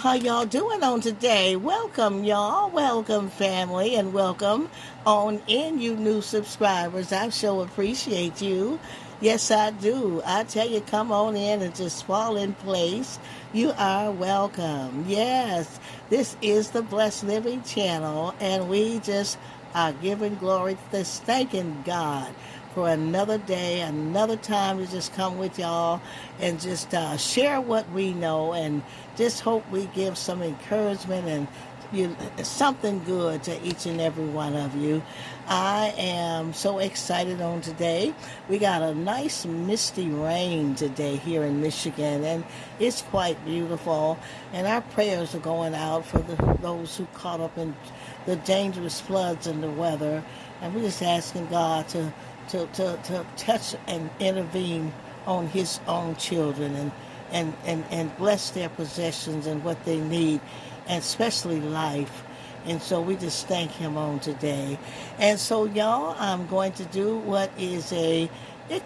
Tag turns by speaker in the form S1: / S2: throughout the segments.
S1: how y'all doing on today? Welcome, y'all. Welcome, family, and welcome on in, you new subscribers. I sure appreciate you. Yes, I do. I tell you, come on in and just fall in place. You are welcome. Yes, this is the Blessed Living Channel, and we just are giving glory to this, thanking God for another day, another time to just come with y'all and just share what we know, and just hope we give some encouragement and something good to each and every one of you. I am so excited on today. We got a nice misty rain today here in Michigan, and it's quite beautiful. And our prayers are going out for those who caught up in the dangerous floods and the weather. And we're just asking God to touch and intervene on his own children and bless their possessions and what they need, and especially life. And so we just thank him on today. And so, y'all, I'm going to do what is it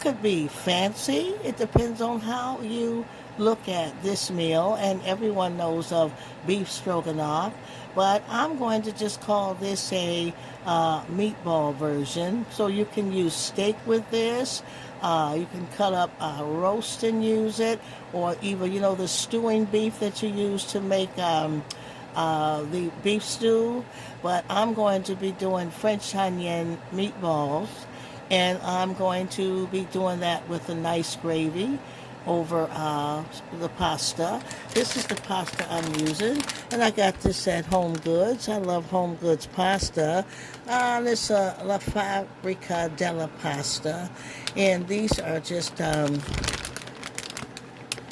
S1: could be fancy. It depends on how you look at this meal. And everyone knows of beef stroganoff. But I'm going to just call this a meatball version. So you can use steak with this. You can cut up roast and use it. Or even, the stewing beef that you use to make the beef stew. But I'm going to be doing French onion meatballs, and I'm going to be doing that with a nice gravy over the pasta. This is the pasta I'm using, and I got this at Home Goods. I love Home Goods pasta. This La Fabbrica della Pasta, and these are just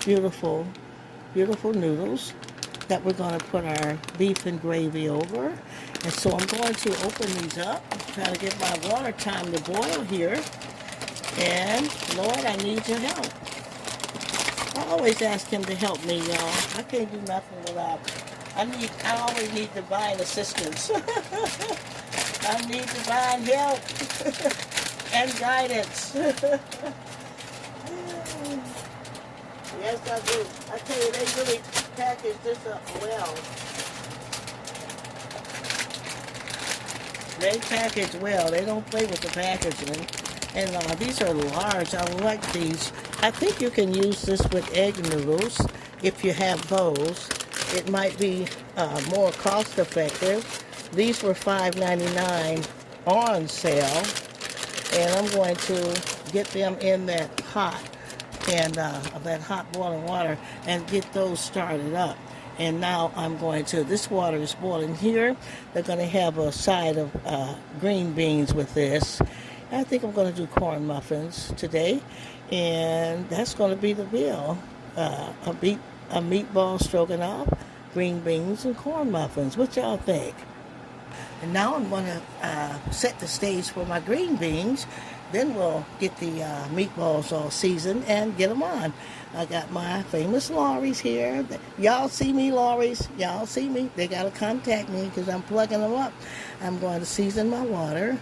S1: beautiful noodles that we're going to put our beef and gravy over. And so I'm going to open these up. I'm trying to get my water time to boil here. And Lord, I need your help. I always ask him to help me, y'all. I can't do nothing without. I always need divine assistance. I need divine help and guidance. Yes, I do. I tell you, they really package this up well. They package well. They don't play with the packaging. And these are large. I like these. I think you can use this with egg noodles if you have those. It might be more cost effective. These were $5.99 on sale. And I'm going to get them in that hot boiling water and get those started up. And now I'm going to, this water is boiling here. They're going to have a side of green beans with this. I think I'm going to do corn muffins today, and that's going to be the meal. A meatball stroganoff, green beans, and corn muffins. What y'all think? And now I'm going to set the stage for my green beans. Then we'll get the meatballs all seasoned and get them on. I got my famous lorries here. Y'all see me, lorries? Y'all see me? They got to contact me because I'm plugging them up. I'm going to season my water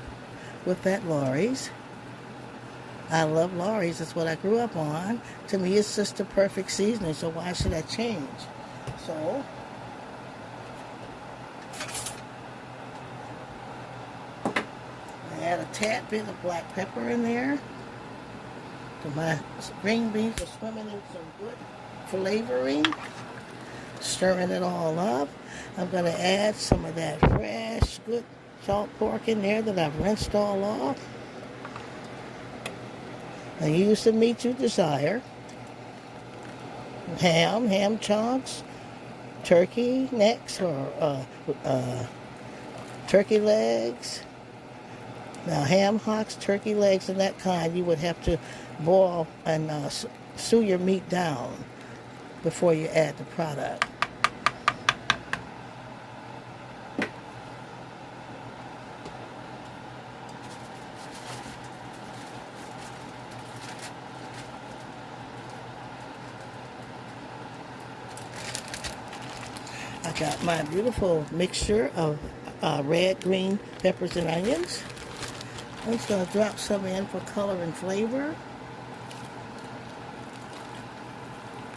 S1: with that lorries. I love lorries. That's what I grew up on. To me, it's just the perfect seasoning, so why should I change? So add a tad bit of black pepper in there. So my green beans are swimming in some good flavoring. Stirring it all up. I'm going to add some of that fresh, good salt pork in there that I've rinsed all off. And use the meat you desire. Ham chunks, turkey necks, or turkey legs. Now, ham hocks, turkey legs, and that kind, you would have to boil and stew your meat down before you add the product. I got my beautiful mixture of red, green peppers and onions. I'm just going to drop some in for color and flavor.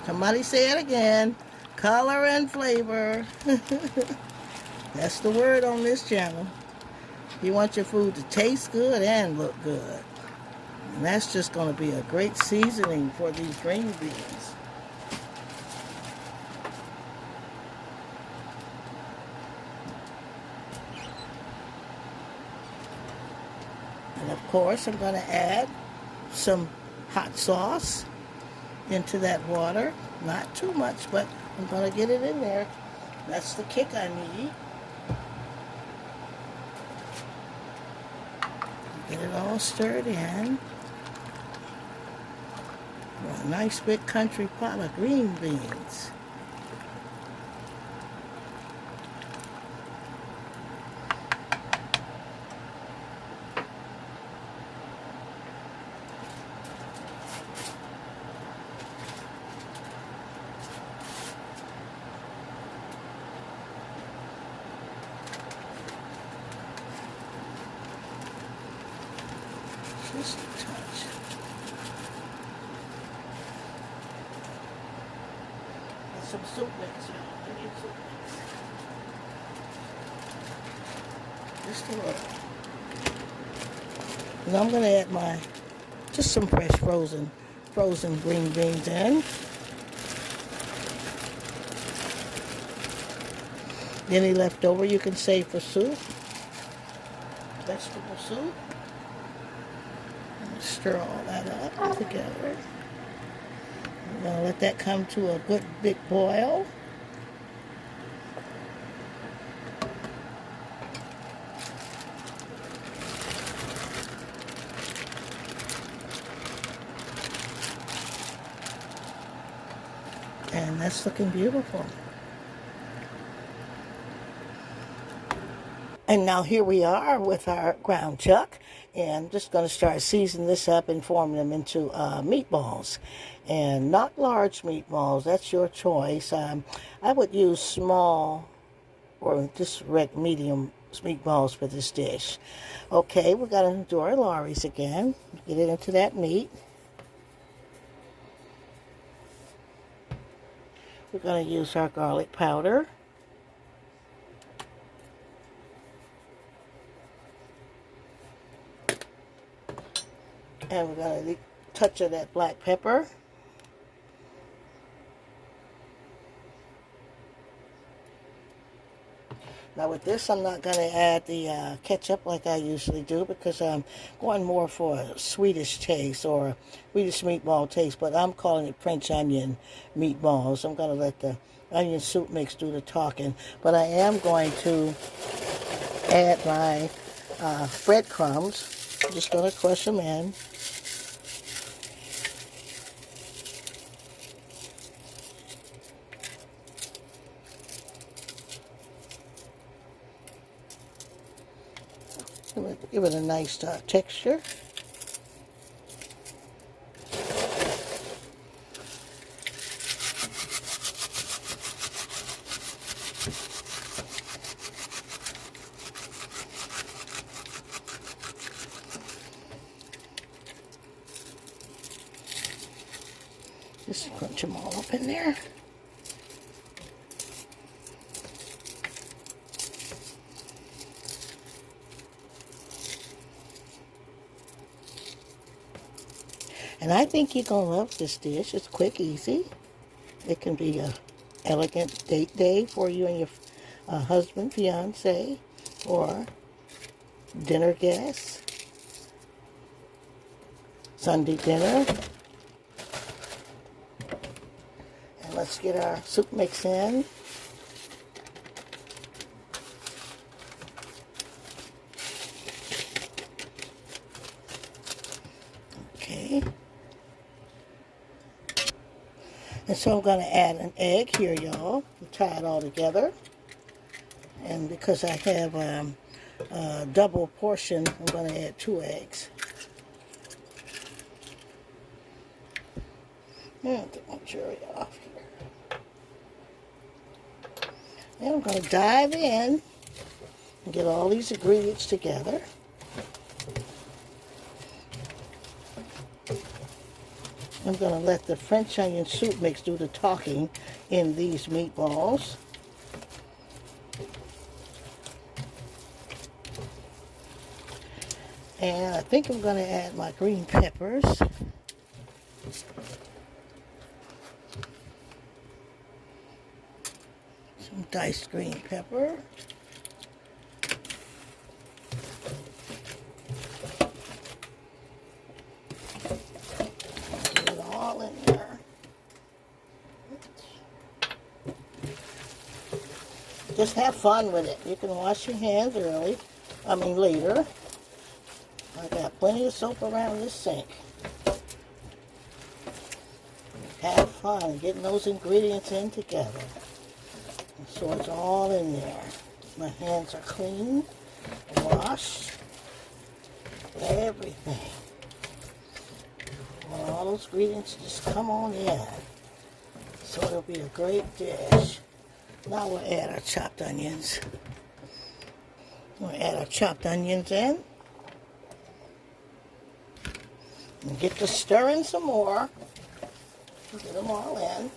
S1: Somebody say it again. Color and flavor. That's the word on this channel. You want your food to taste good and look good. And that's just going to be a great seasoning for these green beans. And of course, I'm going to add some hot sauce into that water. Not too much, but I'm going to get it in there. That's the kick I need. Get it all stirred in. A nice big country pot of green beans. Just a touch. And some soup mix, y'all. I need soup mix. Just a little. And I'm going to add just some fresh frozen green beans in. Any leftover you can save for soup. Vegetable soup. Stir all that up together. We're going to let that come to a good big boil. And that's looking beautiful. And now here we are with our ground chuck. And I'm just going to start seasoning this up and forming them into meatballs. And not large meatballs, that's your choice. I would use small or just medium meatballs for this dish. Okay, we're going to do our Lorries again. Get it into that meat. We're going to use our garlic powder. And we're going to touch of that black pepper. Now with this, I'm not going to add the ketchup like I usually do because I'm going more for a Swedish taste or a Swedish meatball taste, but I'm calling it French onion meatballs. I'm going to let the onion soup mix do the talking, but I am going to add my breadcrumbs. I'm just going to crush them in. Give it a nice texture. Just crunch them all up in there. And I think you're going to love this dish. It's quick, easy. It can be an elegant date day for you and your husband, fiance, or dinner guests. Sunday dinner. And let's get our soup mix in. Okay. And so I'm going to add an egg here, y'all. Tie it all together. And because I have a double portion, I'm going to add 2 eggs. Get my cherry off here. And I'm going to dive in and get all these ingredients together. I'm going to let the French onion soup mix do the talking in these meatballs. And I think I'm going to add my green peppers. Some diced green pepper. Put it all in there. Just have fun with it. You can wash your hands later. I got plenty of soap around this sink. Have fun getting those ingredients in together. So it's all in there. My hands are clean, washed, everything. And all those ingredients just come on in. So it'll be a great dish. Now we'll add our chopped onions. We'll add our chopped onions in. And get to stirring some more. Get them all in.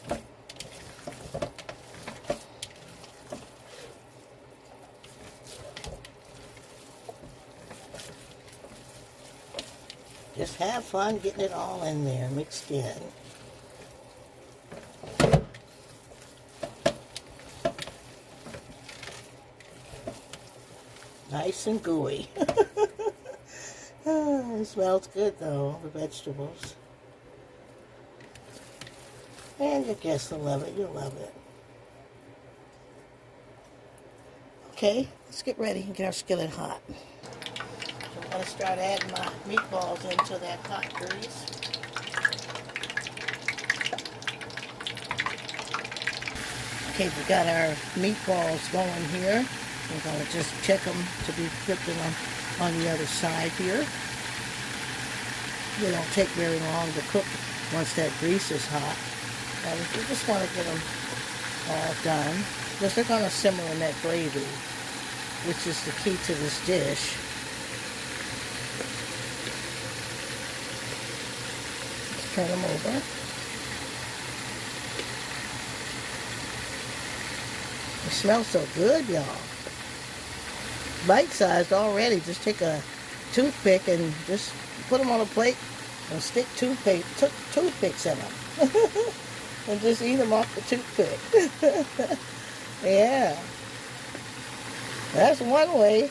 S1: Just have fun getting it all in there, mixed in. Nice and gooey. It smells good though, the vegetables. And your guests will love it, you'll love it. Okay, let's get ready and get our skillet hot. So I'm going to start adding my meatballs into that hot grease. Okay, we got our meatballs going here. We're going to just check them to be flipped on the other side here. They don't take very long to cook once that grease is hot. And you just want to get them all done, because they're going to simmer in that gravy, which is the key to this dish. Let's turn them over. It smells so good, y'all. Bite-sized already. Just take a toothpick and just put them on a plate and stick toothpicks in them. And just eat them off the toothpick. Yeah. That's one way.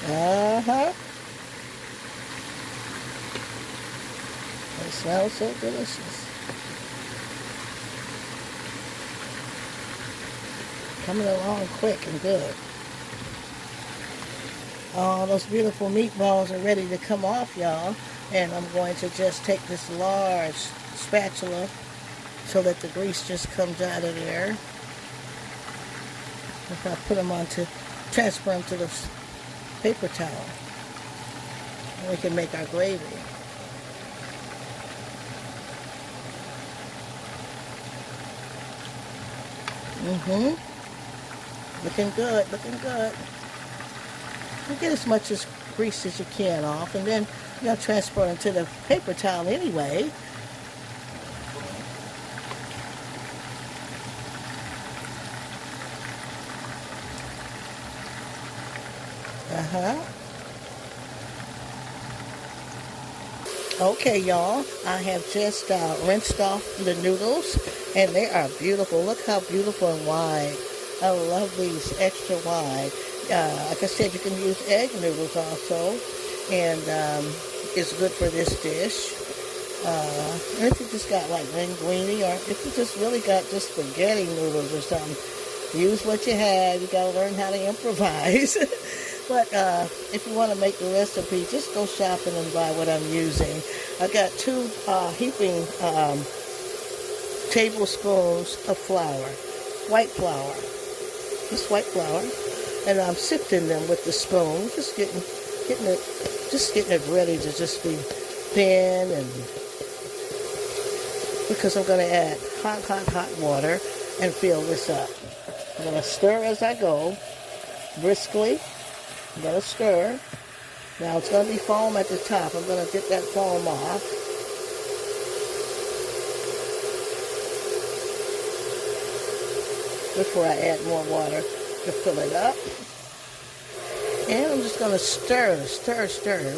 S1: Uh-huh. It smells so delicious. Coming along quick and good. Oh, those beautiful meatballs are ready to come off, y'all. And I'm going to just take this large spatula so that the grease just comes out of there. If I put them transfer them to the paper towel, and we can make our gravy. Looking good, looking good. You get as much grease as you can off, and then you'll transfer it to the paper towel anyway. Okay, y'all, I have just rinsed off the noodles, and they are beautiful. Look how beautiful and wide. I love these extra wide. Like I said, you can use egg noodles also, and it's good for this dish. And if you just got like linguine, or if you just really got just spaghetti noodles or something, use what you have. You got to learn how to improvise. But if you want to make the recipe, just go shopping and buy what I'm using. I got 2 heaping tablespoons of flour, white flour, just white flour, and I'm sifting them with the spoon, just getting it ready to just be thin, and because I'm going to add hot water and fill this up. I'm going to stir as I go, briskly. I'm going to stir. Now it's going to be foam at the top. I'm going to get that foam off. before I add more water to fill it up. And I'm just going to stir.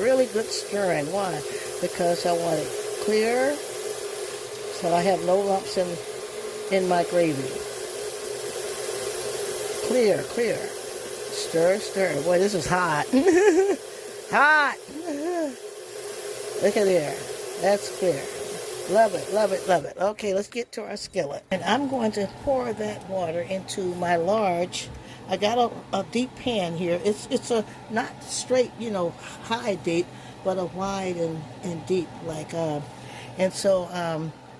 S1: Really good stirring. Why? Because I want it clear so I have no lumps in my gravy. Clear. Stir. Boy, this is hot. Hot. Look at there. That's clear. Love it. Okay, let's get to our skillet. And I'm going to pour that water into my large. I got a deep pan here. It's a not straight, high deep, but a wide and deep and so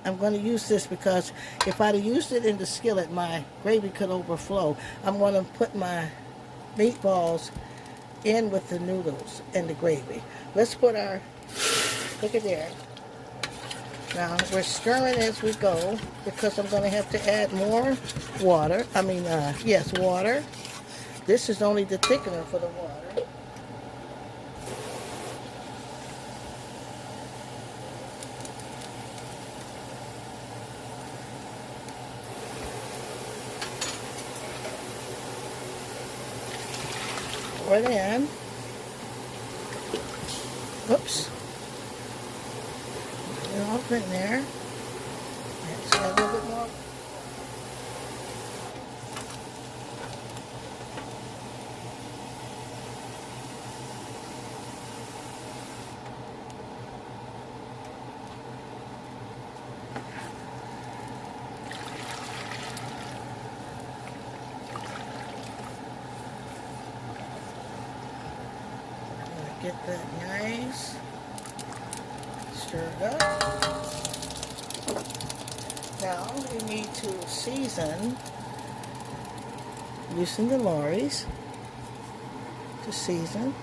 S1: I'm going to use this because if I'd have used it in the skillet, my gravy could overflow. I'm going to put my meatballs in with the noodles and the gravy. Let's put our, look at there. Now we're stirring as we go because I'm going to have to add more water. Water. This is only the thickener for the water. Pour it in. Whoops. They're all in there. Let's add a little bit more. Get that nice. Stir it up. Now we need to season. Loosen the lorries to season.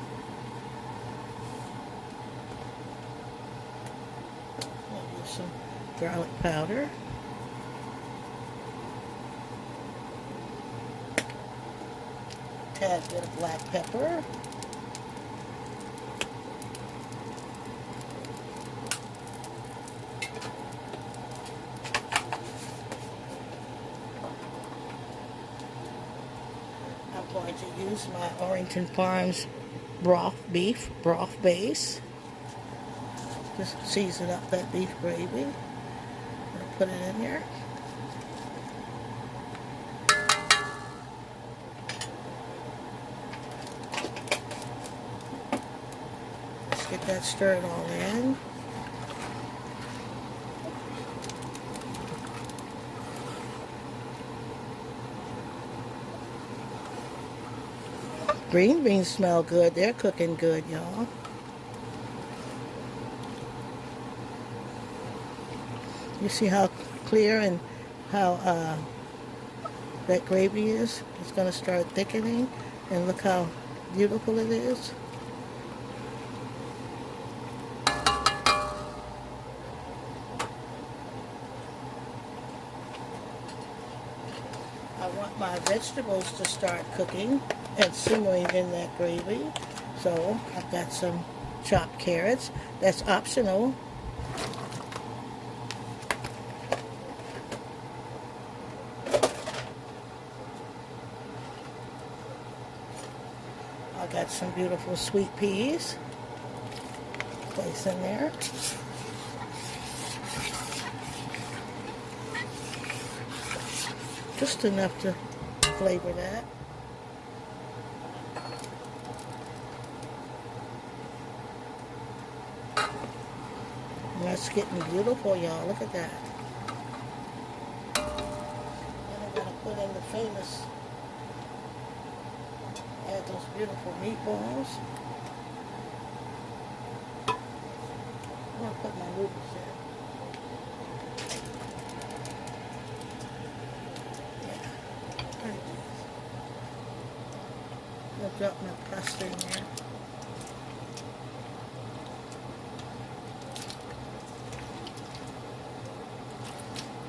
S1: I'll use some garlic powder. Tad bit of black pepper. I'm going to use my Orrington Farms beef broth base. Just season up that beef gravy. I'll put it in there. Let's get that stirred all in. Green beans smell good. They're cooking good, y'all. You see how clear and how that gravy is? It's going to start thickening. And look how beautiful it is. I want my vegetables to start cooking and simmering in that gravy. So I've got some chopped carrots. That's optional. I got some beautiful sweet peas. Place in there. Just enough to flavor that. And that's getting beautiful, y'all. Look at that. Then I'm going to put in the famous, add those beautiful meatballs. I'm going to put my noodles in. I'll drop my pasta in there.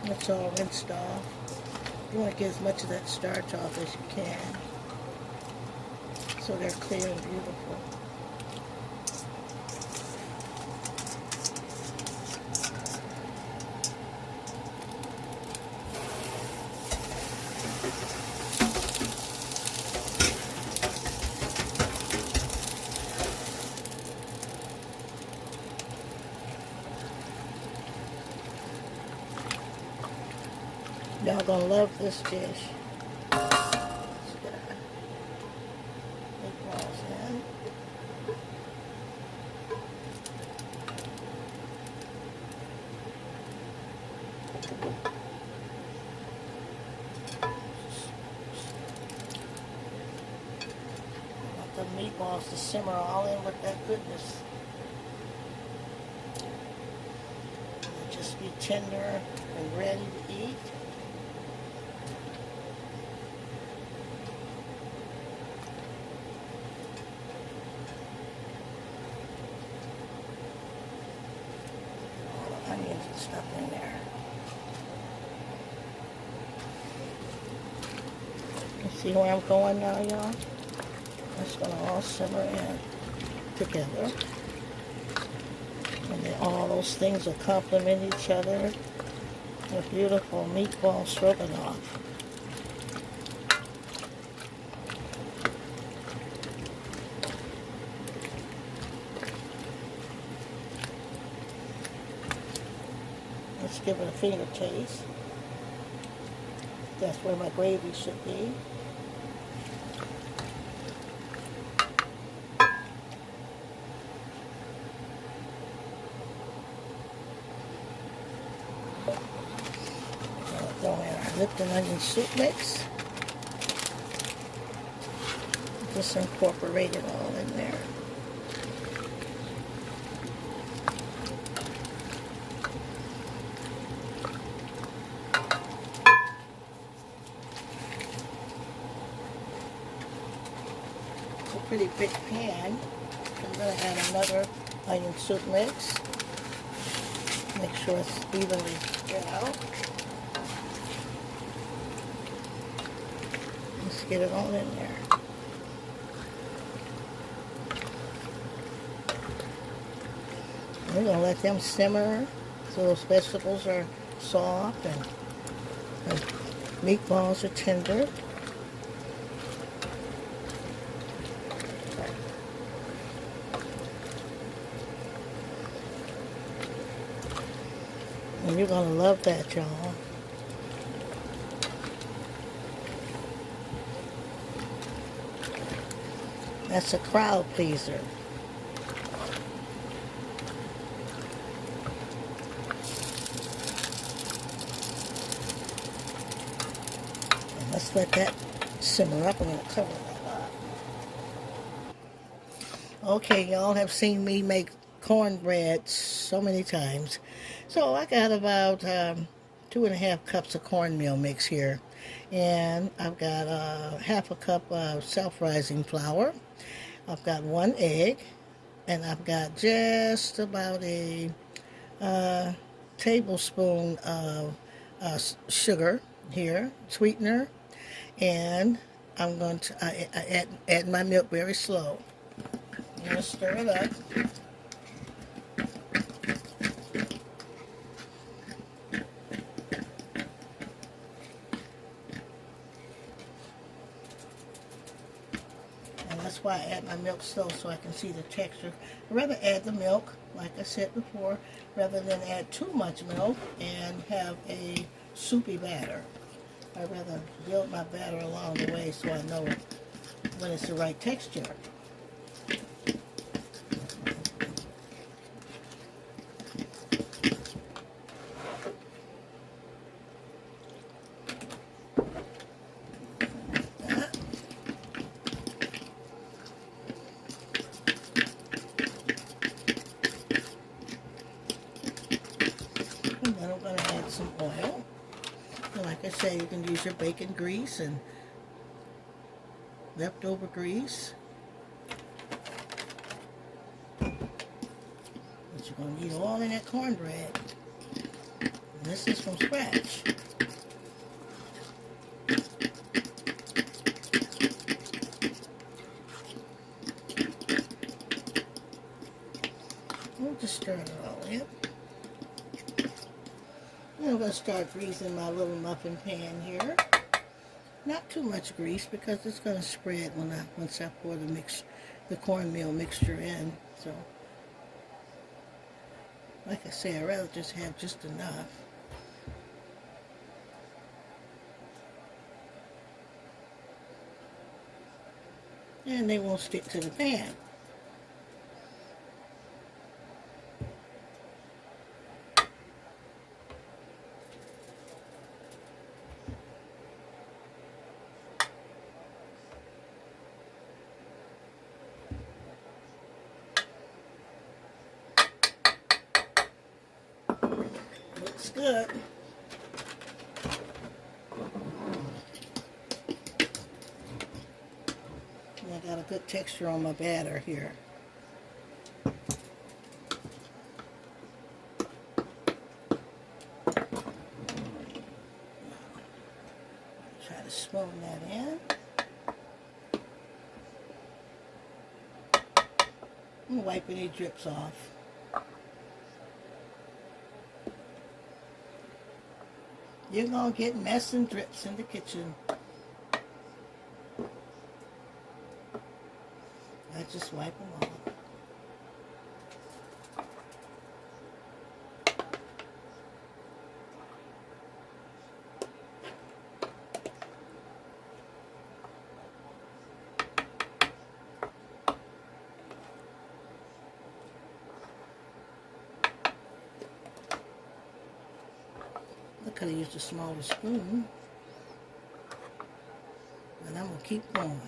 S1: It's all rinsed off. You want to get as much of that starch off as you can so they're clear and beautiful. Y'all gonna love this dish. Let's get our meatballs in. Want the meatballs to simmer all in with that goodness. They'll just be tender and ready to eat. Onions and stuff in there. You see where I'm going now, y'all? It's going to all simmer in together. And then all those things will complement each other. A beautiful meatball stroganoff. Let's give it a finger taste. That's where my gravy should be. Throw in our Lipton onion soup mix. Just incorporate it all in there. It's a pretty big pan. I'm going to add another onion soup mix. Make sure it's evenly spread out. Let's get it all in there. We're going to let them simmer so those vegetables are soft and the meatballs are tender. And you're going to love that, y'all. That's a crowd pleaser. And let's let that simmer up. I'm going to cover that up. Okay, y'all have seen me make cornbread so many times. So I got about 2.5 cups of cornmeal mix here. And I've got half a cup of self-rising flour. I've got 1 egg, and I've got just about a tablespoon of sugar here, sweetener, and I'm going to add my milk very slow. I'm going to stir it up. That's why I add my milk slow, so I can see the texture. I'd rather add the milk, like I said before, rather than add too much milk and have a soupy batter. I'd rather build my batter along the way so I know when it's the right texture. And then I'm going to add some oil. And like I say, you can use your bacon grease and leftover grease. But you're going to need all in that cornbread. And this is from scratch. We'll just stir it all in. I'm going to start greasing my little muffin pan here. Not too much grease because it's going to spread once I pour the cornmeal mixture in. So, like I say, I'd rather just have just enough. and they won't stick to the pan. Looks good. I got a good texture on my batter here. Try to spoon that in. And wipe any drips off. You're going to get mess and drips in the kitchen. I just wipe them off. I could have used a smaller spoon, but I'm going to keep going.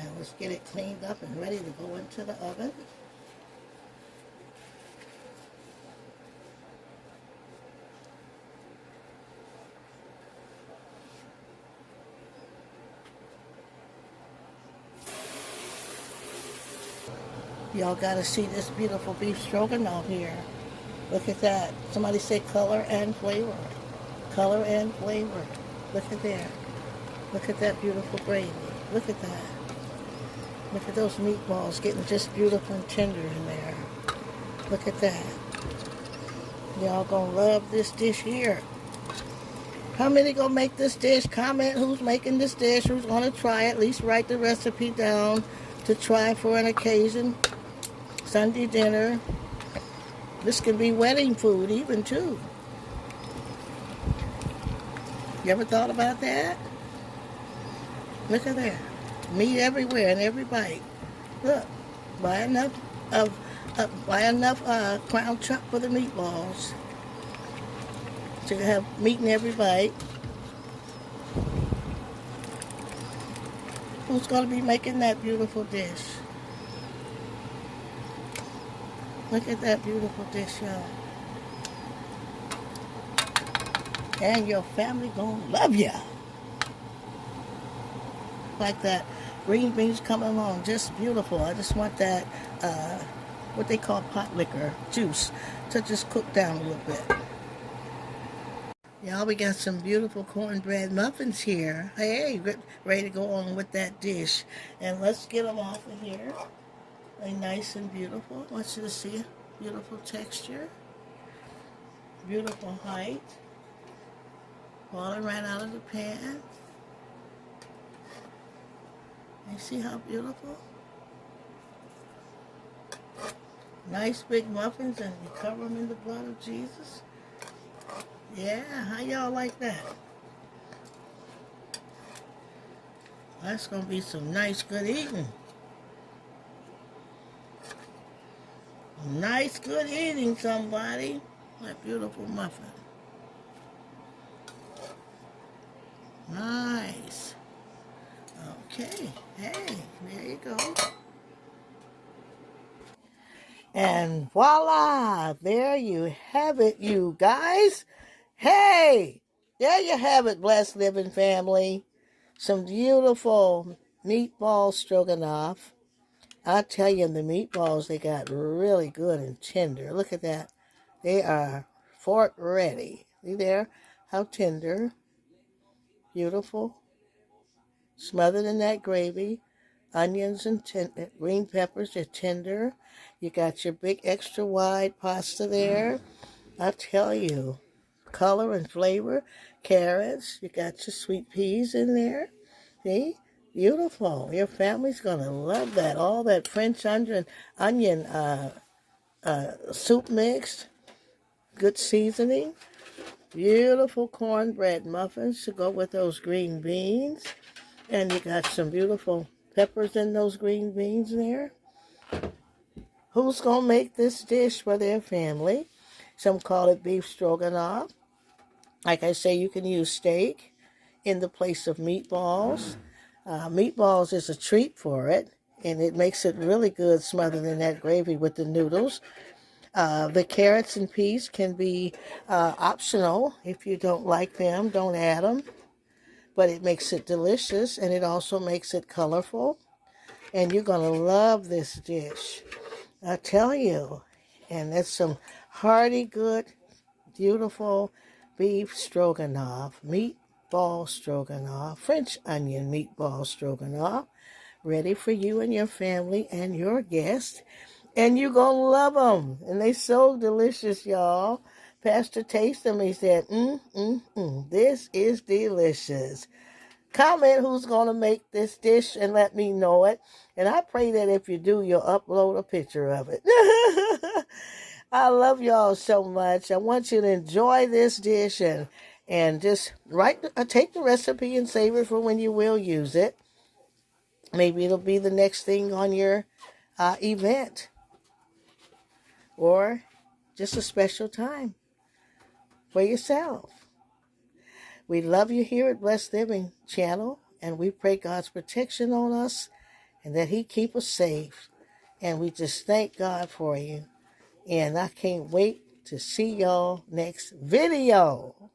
S1: And let's get it cleaned up and ready to go into the oven. Y'all gotta see this beautiful beef stroganoff here. Look at that. Somebody say color and flavor. Color and flavor. Look at there. Look at that beautiful gravy. Look at that. Look at those meatballs getting just beautiful and tender in there. Look at that. Y'all gonna love this dish here. How many gonna make this dish? Comment who's making this dish, who's gonna try it. At least write the recipe down to try for an occasion. Sunday dinner. This can be wedding food even too. You ever thought about that? Look at that. Meat everywhere in every bite. Look, buy enough crown chuck for the meatballs. So you have meat in every bite. Who's going to be making that beautiful dish? Look at that beautiful dish, y'all. And your family gonna love ya. Like that green beans coming along, just beautiful. I just want that, what they call pot liquor juice, to just cook down a little bit. Y'all, we got some beautiful cornbread muffins here. Hey, ready to go on with that dish. And let's get them off of here. They're nice and beautiful. I want you to see beautiful texture, beautiful height. Falling right out of the pan. You see how beautiful? Nice big muffins, and you cover them in the blood of Jesus. Yeah, how y'all like that? That's going to be some nice, good eating. Nice, good eating, somebody. That beautiful muffin. Nice. Okay. Hey, there you go. And voila, there you have it, you guys. Hey, there you have it, blessed living family. Some beautiful meatball stroganoff. I tell you, the meatballs, they got really good and tender. Look at that. They are fork ready. See there? How tender. Beautiful. Smothered in that gravy. Onions and green peppers are tender. You got your big extra wide pasta there. I tell you, color and flavor. Carrots. You got your sweet peas in there. See? Beautiful. Your family's going to love that. All that French onion soup mixed. Good seasoning. Beautiful cornbread muffins to go with those green beans. And you got some beautiful peppers in those green beans there. Who's going to make this dish for their family? Some call it beef stroganoff. Like I say, you can use steak in the place of meatballs. Meatballs is a treat for it, and it makes it really good smothered in that gravy with the noodles. The carrots and peas can be optional. If you don't like them, don't add them. But it makes it delicious, and it also makes it colorful. And you're going to love this dish. I tell you. And it's some hearty, good, beautiful beef stroganoff, meatball stroganoff, French onion meatball stroganoff, ready for you and your family and your guests. And you're going to love them. And they so delicious, y'all. Pastor tasted them. He said, this is delicious. Comment who's going to make this dish and let me know it. And I pray that if you do, you'll upload a picture of it. I love y'all so much. I want you to enjoy this dish and just take the recipe and save it for when you will use it. Maybe it'll be the next thing on your event or just a special time for yourself. We love you here at Blessed Living Channel, and we pray God's protection on us and that He keep us safe. And we just thank God for you. And I can't wait to see y'all next video.